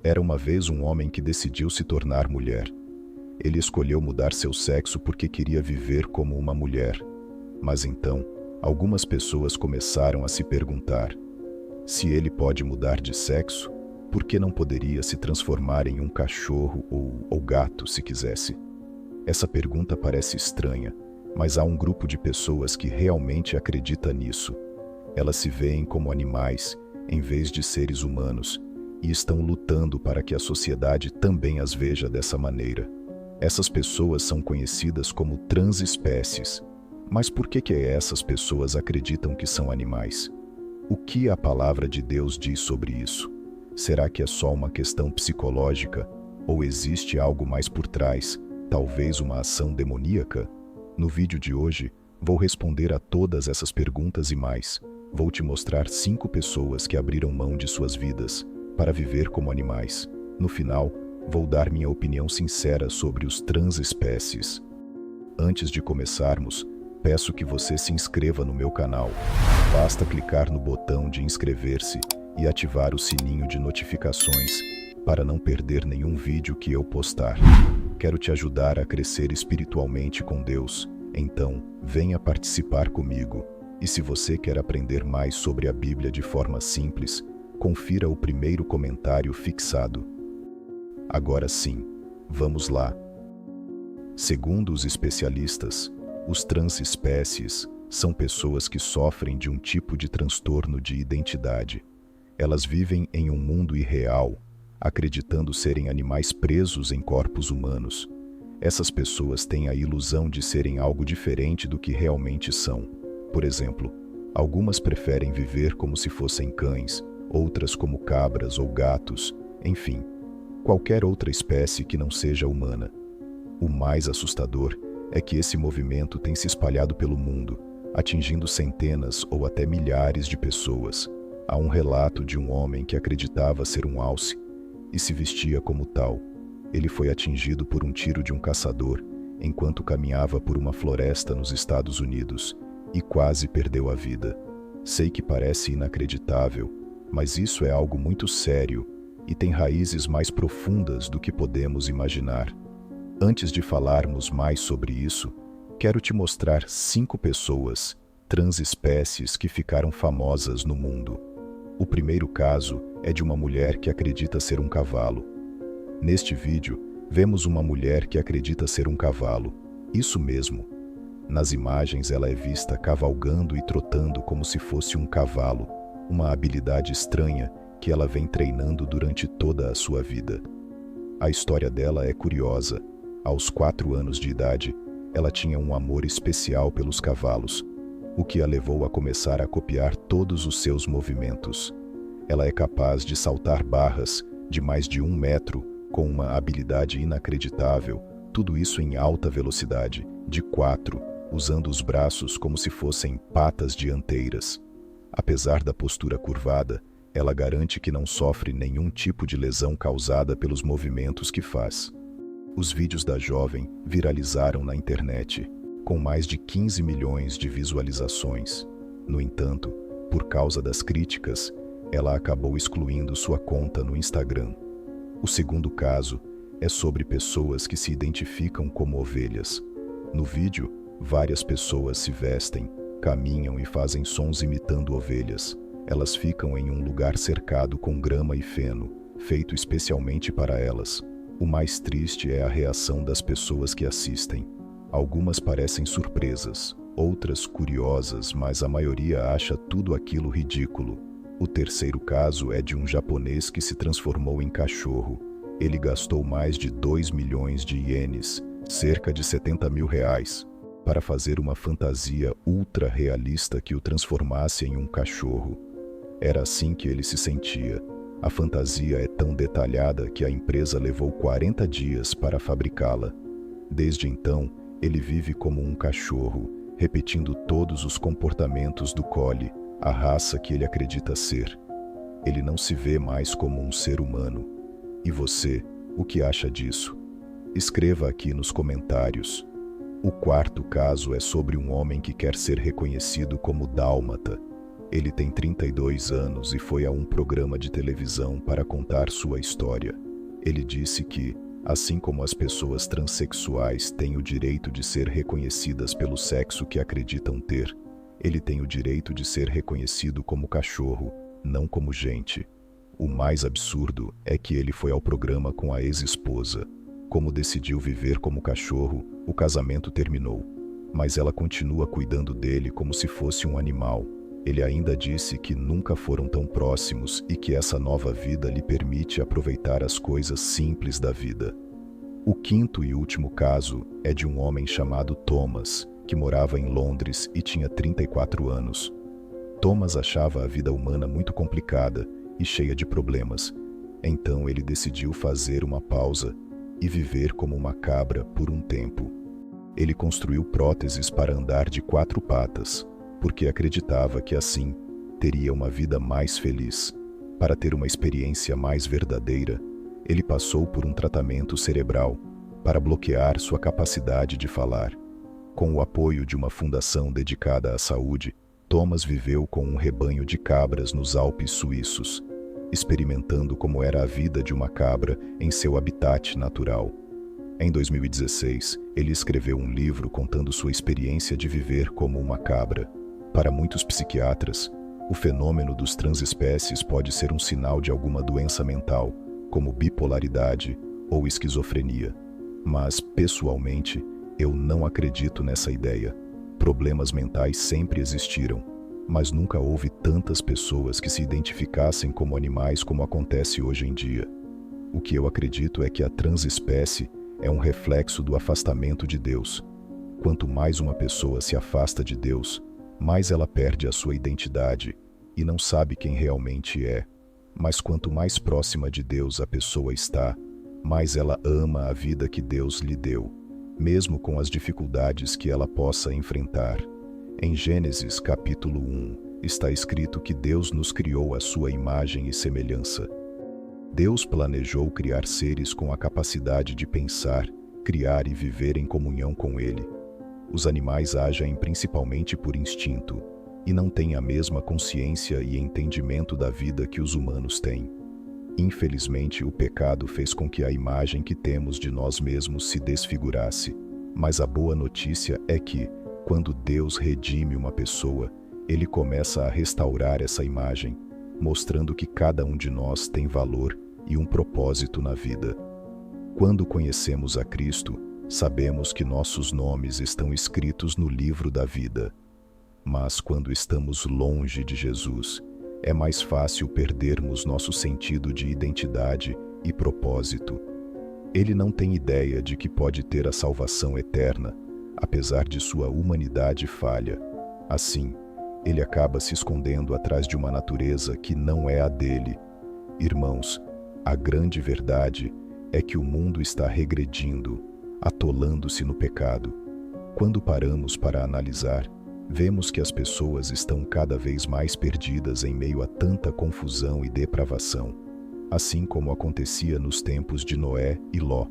Era uma vez um homem que decidiu se tornar mulher. Ele escolheu mudar seu sexo porque queria viver como uma mulher. Mas então, algumas pessoas começaram a se perguntar: se ele pode mudar de sexo, por que não poderia se transformar em um cachorro ou gato se quisesse? Essa pergunta parece estranha, mas há um grupo de pessoas que realmente acredita nisso. Elas se veem como animais, em vez de seres humanos, e estão lutando para que a sociedade também as veja dessa maneira. Essas pessoas são conhecidas como transespécies. Mas por que essas pessoas acreditam que são animais? O que a palavra de Deus diz sobre isso? Será que é só uma questão psicológica? Ou existe algo mais por trás, talvez uma ação demoníaca? No vídeo de hoje, vou responder a todas essas perguntas e mais. Vou te mostrar 5 pessoas que abriram mão de suas vidas para viver como animais. No final, vou dar minha opinião sincera sobre os transespécies. Antes de começarmos, peço que você se inscreva no meu canal. Basta clicar no botão de inscrever-se e ativar o sininho de notificações para não perder nenhum vídeo que eu postar. Quero te ajudar a crescer espiritualmente com Deus, então venha participar comigo. E se você quer aprender mais sobre a Bíblia de forma simples, confira o primeiro comentário fixado. Agora sim, vamos lá. Segundo os especialistas, os transespécies são pessoas que sofrem de um tipo de transtorno de identidade. Elas vivem em um mundo irreal, acreditando serem animais presos em corpos humanos. Essas pessoas têm a ilusão de serem algo diferente do que realmente são. Por exemplo, algumas preferem viver como se fossem cães, outras como cabras ou gatos, enfim, qualquer outra espécie que não seja humana. O mais assustador é que esse movimento tem se espalhado pelo mundo, atingindo centenas ou até milhares de pessoas. Há um relato de um homem que acreditava ser um alce e se vestia como tal. Ele foi atingido por um tiro de um caçador enquanto caminhava por uma floresta nos Estados Unidos e quase perdeu a vida. Sei que parece inacreditável, mas isso é algo muito sério e tem raízes mais profundas do que podemos imaginar. Antes de falarmos mais sobre isso, quero te mostrar 5 pessoas, transespécies, que ficaram famosas no mundo. O primeiro caso é de uma mulher que acredita ser um cavalo. Neste vídeo, vemos uma mulher que acredita ser um cavalo. Isso mesmo. Nas imagens ela é vista cavalgando e trotando como se fosse um cavalo, uma habilidade estranha que ela vem treinando durante toda a sua vida. A história dela é curiosa. Aos 4 anos de idade, ela tinha um amor especial pelos cavalos, o que a levou a começar a copiar todos os seus movimentos. Ela é capaz de saltar barras de mais de 1 metro com uma habilidade inacreditável, tudo isso em alta velocidade, de 4, usando os braços como se fossem patas dianteiras. Apesar da postura curvada, ela garante que não sofre nenhum tipo de lesão causada pelos movimentos que faz. Os vídeos da jovem viralizaram na internet, com mais de 15 milhões de visualizações. No entanto, por causa das críticas, ela acabou excluindo sua conta no Instagram. O segundo caso é sobre pessoas que se identificam como ovelhas. No vídeo, várias pessoas se vestem, caminham e fazem sons imitando ovelhas. Elas ficam em um lugar cercado com grama e feno, feito especialmente para elas. O mais triste é a reação das pessoas que assistem. Algumas parecem surpresas, outras curiosas, mas a maioria acha tudo aquilo ridículo. O terceiro caso é de um japonês que se transformou em cachorro. Ele gastou mais de 2 milhões de ienes, cerca de 70 mil reais, para fazer uma fantasia ultra realista que o transformasse em um cachorro. Era assim que ele se sentia. A fantasia é tão detalhada que a empresa levou 40 dias para fabricá-la. Desde então, ele vive como um cachorro, repetindo todos os comportamentos do Collie, a raça que ele acredita ser. Ele não se vê mais como um ser humano. E você, o que acha disso? Escreva aqui nos comentários. O quarto caso é sobre um homem que quer ser reconhecido como dálmata. Ele tem 32 anos e foi a um programa de televisão para contar sua história. Ele disse que, assim como as pessoas transexuais têm o direito de ser reconhecidas pelo sexo que acreditam ter, ele tem o direito de ser reconhecido como cachorro, não como gente. O mais absurdo é que ele foi ao programa com a ex-esposa. Como decidiu viver como cachorro, o casamento terminou. Mas ela continua cuidando dele como se fosse um animal. Ele ainda disse que nunca foram tão próximos e que essa nova vida lhe permite aproveitar as coisas simples da vida. O quinto e último caso é de um homem chamado Thomas, que morava em Londres e tinha 34 anos. Thomas achava a vida humana muito complicada e cheia de problemas. Então ele decidiu fazer uma pausa e viver como uma cabra por um tempo. Ele construiu próteses para andar de 4 patas, porque acreditava que assim teria uma vida mais feliz. Para ter uma experiência mais verdadeira, ele passou por um tratamento cerebral para bloquear sua capacidade de falar. Com o apoio de uma fundação dedicada à saúde, Thomas viveu com um rebanho de cabras nos Alpes suíços, experimentando como era a vida de uma cabra em seu habitat natural. Em 2016, ele escreveu um livro contando sua experiência de viver como uma cabra. Para muitos psiquiatras, o fenômeno dos transespécies pode ser um sinal de alguma doença mental, como bipolaridade ou esquizofrenia. Mas, pessoalmente, eu não acredito nessa ideia. Problemas mentais sempre existiram, mas nunca houve tantas pessoas que se identificassem como animais como acontece hoje em dia. O que eu acredito é que a transespécie é um reflexo do afastamento de Deus. Quanto mais uma pessoa se afasta de Deus, mais ela perde a sua identidade e não sabe quem realmente é. Mas quanto mais próxima de Deus a pessoa está, mais ela ama a vida que Deus lhe deu, mesmo com as dificuldades que ela possa enfrentar. Em Gênesis capítulo 1, está escrito que Deus nos criou à sua imagem e semelhança. Deus planejou criar seres com a capacidade de pensar, criar e viver em comunhão com Ele. Os animais agem principalmente por instinto e não têm a mesma consciência e entendimento da vida que os humanos têm. Infelizmente, o pecado fez com que a imagem que temos de nós mesmos se desfigurasse. Mas a boa notícia é que, quando Deus redime uma pessoa, Ele começa a restaurar essa imagem, mostrando que cada um de nós tem valor e um propósito na vida. Quando conhecemos a Cristo, sabemos que nossos nomes estão escritos no livro da vida. Mas quando estamos longe de Jesus, é mais fácil perdermos nosso sentido de identidade e propósito. Ele não tem ideia de que pode ter a salvação eterna, apesar de sua humanidade falha. Assim, ele acaba se escondendo atrás de uma natureza que não é a dele. Irmãos, a grande verdade é que o mundo está regredindo, atolando-se no pecado. Quando paramos para analisar, vemos que as pessoas estão cada vez mais perdidas em meio a tanta confusão e depravação, assim como acontecia nos tempos de Noé e Ló.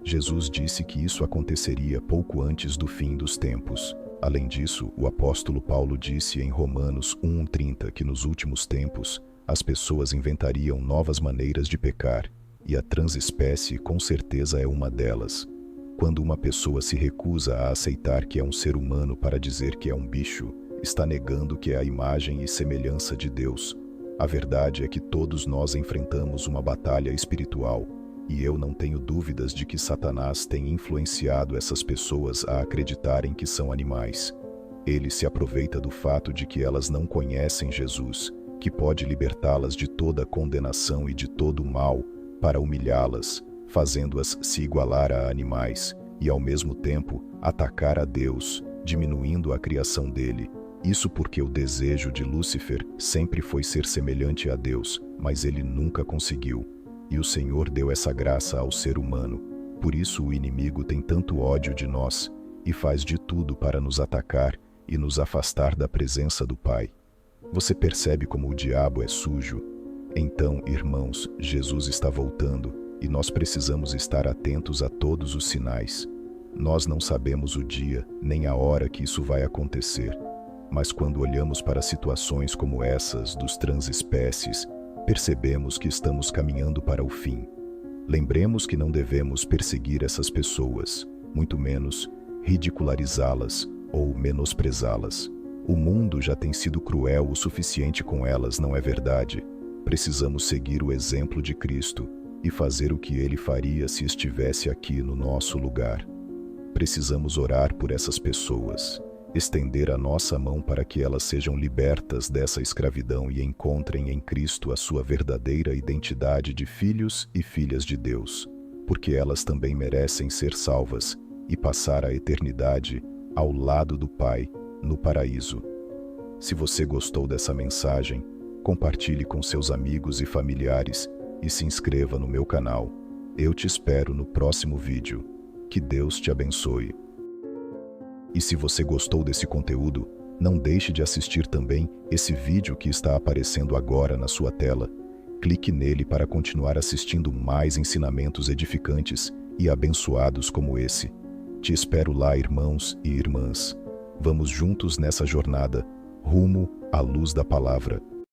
Jesus disse que isso aconteceria pouco antes do fim dos tempos. Além disso, o apóstolo Paulo disse em Romanos 1:30 que nos últimos tempos as pessoas inventariam novas maneiras de pecar, e a transespécie com certeza é uma delas. Quando uma pessoa se recusa a aceitar que é um ser humano para dizer que é um bicho, está negando que é a imagem e semelhança de Deus. A verdade é que todos nós enfrentamos uma batalha espiritual, e eu não tenho dúvidas de que Satanás tem influenciado essas pessoas a acreditarem que são animais. Ele se aproveita do fato de que elas não conhecem Jesus, que pode libertá-las de toda condenação e de todo mal, para humilhá-las, fazendo-as se igualar a animais, e ao mesmo tempo atacar a Deus, diminuindo a criação dele. Isso porque o desejo de Lúcifer sempre foi ser semelhante a Deus, mas ele nunca conseguiu. E o Senhor deu essa graça ao ser humano. Por isso o inimigo tem tanto ódio de nós, e faz de tudo para nos atacar e nos afastar da presença do Pai. Você percebe como o diabo é sujo? Então, irmãos, Jesus está voltando, e nós precisamos estar atentos a todos os sinais. Nós não sabemos o dia, nem a hora que isso vai acontecer. Mas quando olhamos para situações como essas dos transespécies, percebemos que estamos caminhando para o fim. Lembremos que não devemos perseguir essas pessoas, muito menos ridicularizá-las ou menosprezá-las. O mundo já tem sido cruel o suficiente com elas, não é verdade? Precisamos seguir o exemplo de Cristo e fazer o que ele faria se estivesse aqui no nosso lugar. Precisamos orar por essas pessoas, estender a nossa mão para que elas sejam libertas dessa escravidão e encontrem em Cristo a sua verdadeira identidade de filhos e filhas de Deus, porque elas também merecem ser salvas e passar a eternidade ao lado do Pai, no paraíso. Se você gostou dessa mensagem, compartilhe com seus amigos e familiares e se inscreva no meu canal. Eu te espero no próximo vídeo. Que Deus te abençoe. E se você gostou desse conteúdo, não deixe de assistir também esse vídeo que está aparecendo agora na sua tela. Clique nele para continuar assistindo mais ensinamentos edificantes e abençoados como esse. Te espero lá, irmãos e irmãs. Vamos juntos nessa jornada, rumo à luz da palavra.